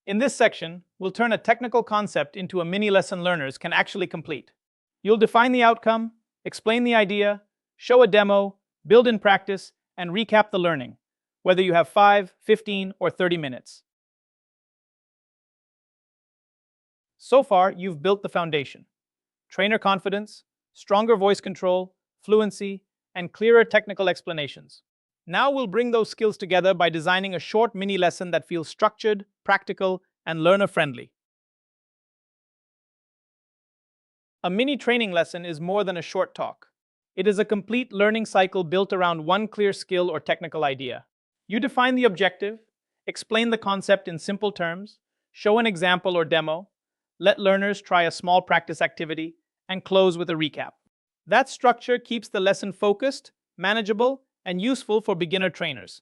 In this section, we'll turn a technical concept into a mini lesson learners can actually complete. You'll define the outcome, explain the idea, show a demo, build in practice, and recap the learning, whether you have 5, 15, or 30 minutes. So far, you've built the foundation: trainer confidence, stronger voice control, fluency, and clearer technical explanations. Now we'll bring those skills together by designing a short mini lesson that feels structured, practical, and learner-friendly. A mini training lesson is more than a short talk. It is a complete learning cycle built around one clear skill or technical idea. You define the objective, explain the concept in simple terms, show an example or demo, let learners try a small practice activity, and close with a recap. That structure keeps the lesson focused, manageable, and useful for beginner trainers.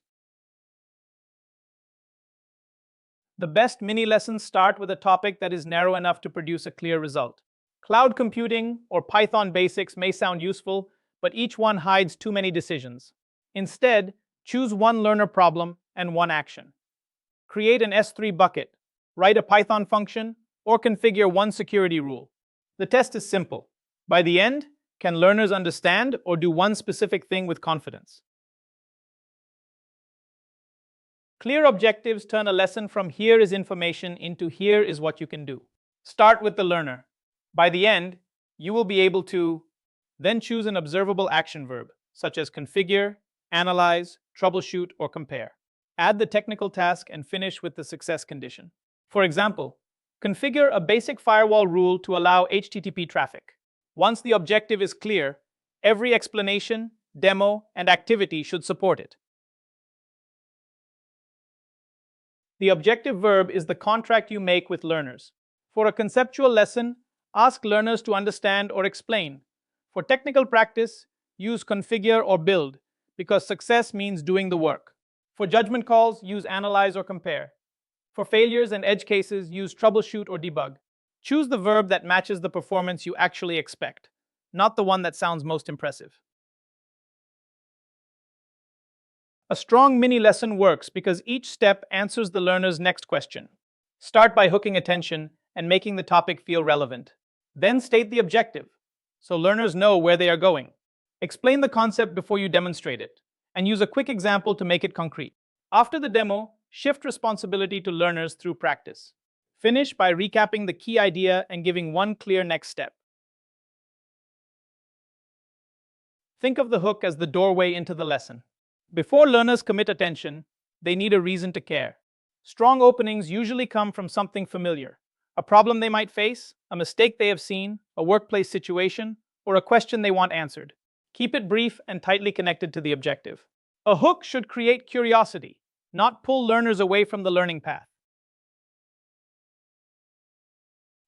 The best mini lessons start with a topic that is narrow enough to produce a clear result. Cloud computing or Python basics may sound useful, but each one hides too many decisions. Instead, choose one learner problem and one action. Create an S3 bucket, write a Python function, or configure one security rule. The test is simple. By the end, can learners understand or do one specific thing with confidence? Clear objectives turn a lesson from here is information into here is what you can do. Start with the learner. By the end, you will be able to then choose an observable action verb, such as configure, analyze, troubleshoot, or compare. Add the technical task and finish with the success condition. For example, configure a basic firewall rule to allow HTTP traffic. Once the objective is clear, every explanation, demo, and activity should support it. The objective verb is the contract you make with learners. For a conceptual lesson, ask learners to understand or explain. For technical practice, use configure or build, because success means doing the work. For judgment calls, use analyze or compare. For failures and edge cases, use troubleshoot or debug. Choose the verb that matches the performance you actually expect, not the one that sounds most impressive. A strong mini lesson works because each step answers the learner's next question. Start by hooking attention and making the topic feel relevant. Then state the objective, so learners know where they are going. Explain the concept before you demonstrate it, and use a quick example to make it concrete. After the demo, shift responsibility to learners through practice. Finish by recapping the key idea and giving one clear next step. Think of the hook as the doorway into the lesson. Before learners commit attention, they need a reason to care. Strong openings usually come from something familiar: a problem they might face, a mistake they have seen, a workplace situation, or a question they want answered. Keep it brief and tightly connected to the objective. A hook should create curiosity, not pull learners away from the learning path.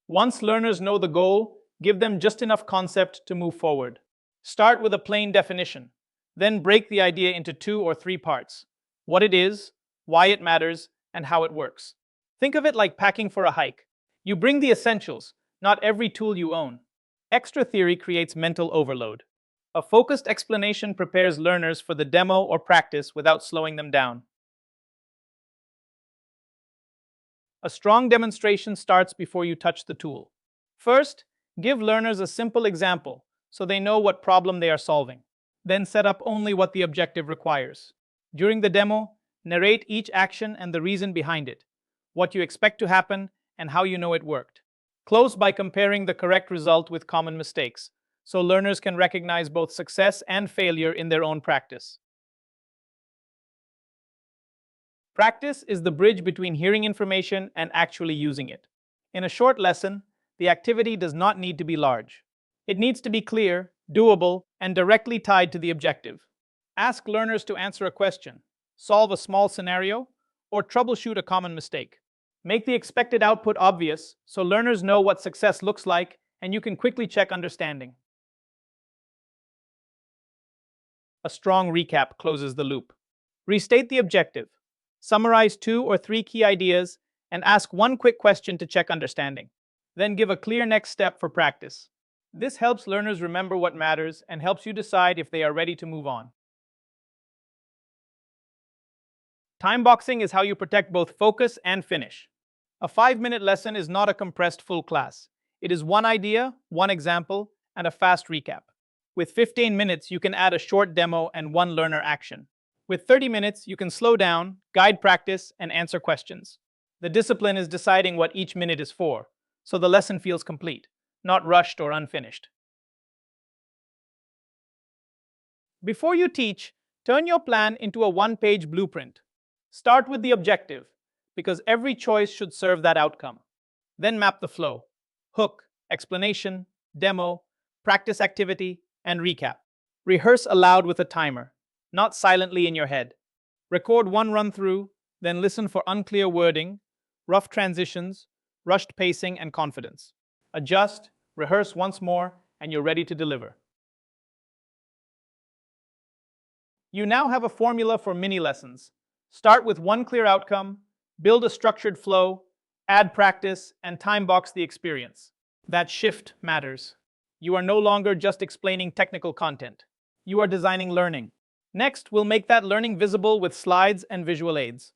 Once learners know the goal, give them just enough concept to move forward. Start with a plain definition. Then break the idea into 2 or 3 parts: what it is, why it matters, and how it works. Think of it like packing for a hike. You bring the essentials, not every tool you own. Extra theory creates mental overload. A focused explanation prepares learners for the demo or practice without slowing them down. A strong demonstration starts before you touch the tool. First, give learners a simple example so they know what problem they are solving. Then set up only what the objective requires. During the demo, narrate each action and the reason behind it, what you expect to happen, and how you know it worked. Close by comparing the correct result with common mistakes, so learners can recognize both success and failure in their own practice. Practice is the bridge between hearing information and actually using it. In a short lesson, the activity does not need to be large. It needs to be clear, doable, and directly tied to the objective. Ask learners to answer a question, solve a small scenario, or troubleshoot a common mistake. Make the expected output obvious so learners know what success looks like and you can quickly check understanding. A strong recap closes the loop. Restate the objective. Summarize 2 or 3 key ideas and ask one quick question to check understanding. Then give a clear next step for practice. This helps learners remember what matters and helps you decide if they are ready to move on. Time boxing is how you protect both focus and finish. A 5-minute lesson is not a compressed full class. It is one idea, one example, and a fast recap. With 15 minutes, you can add a short demo and one learner action. With 30 minutes, you can slow down, guide practice, and answer questions. The discipline is deciding what each minute is for, so the lesson feels complete, not rushed or unfinished. Before you teach, turn your plan into a one-page blueprint. Start with the objective, because every choice should serve that outcome. Then map the flow: hook, explanation, demo, practice activity, and recap. Rehearse aloud with a timer, not silently in your head. Record one run-through, then listen for unclear wording, rough transitions, rushed pacing, and confidence. Adjust, rehearse once more, and you're ready to deliver. You now have a formula for mini lessons. Start with one clear outcome, build a structured flow, add practice, and time box the experience. That shift matters. You are no longer just explaining technical content. You are designing learning. Next, we'll make that learning visible with slides and visual aids.